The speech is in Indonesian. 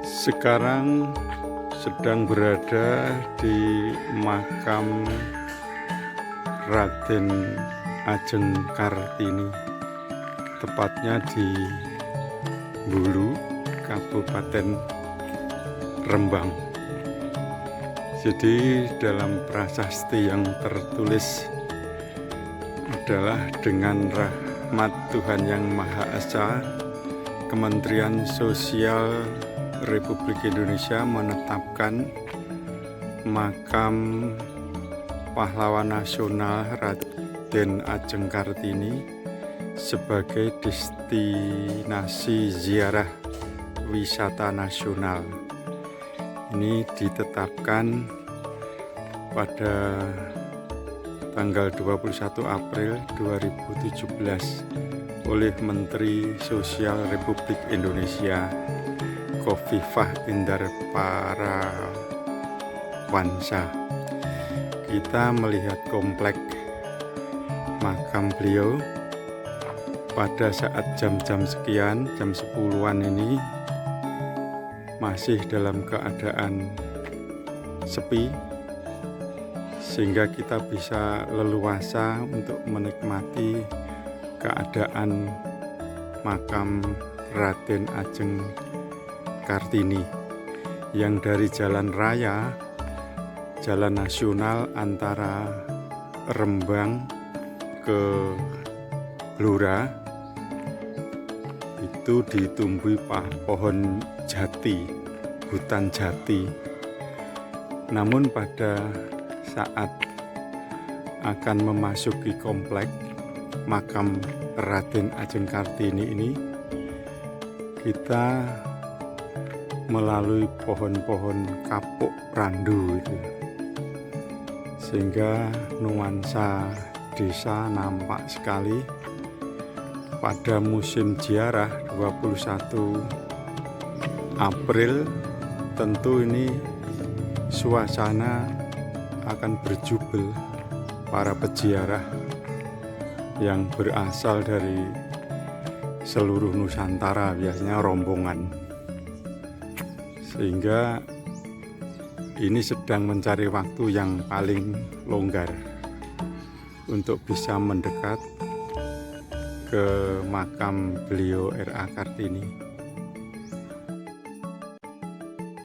Sekarang sedang berada di makam Raden Ajeng Kartini, tepatnya di Bulu, Kabupaten Rembang. Jadi dalam prasasti yang tertulis adalah dengan rahmat Tuhan Yang Maha Esa, Kementerian Sosial Republik Indonesia menetapkan makam pahlawan nasional Raden Ajeng Kartini sebagai destinasi ziarah wisata nasional. Ini ditetapkan pada tanggal 21 April 2017 oleh Menteri Sosial Republik Indonesia Khofifah Indar Parawansa. Kita melihat komplek makam beliau pada saat jam-jam sekian, jam 10-an ini masih dalam keadaan sepi, sehingga kita bisa leluasa untuk menikmati keadaan makam Raden Ajeng Kartini yang dari jalan raya, jalan nasional antara Rembang ke Blora itu ditumbuhi pohon jati, hutan jati. Namun pada saat akan memasuki komplek makam Raden Ajeng Kartini ini, kita melalui pohon-pohon kapuk randu itu, sehingga nuansa desa nampak sekali. Pada musim ziarah 21 April tentu ini suasana akan berjubel para peziarah yang berasal dari seluruh Nusantara, biasanya rombongan, sehingga ini sedang mencari waktu yang paling longgar untuk bisa mendekat ke makam beliau R.A. Kartini.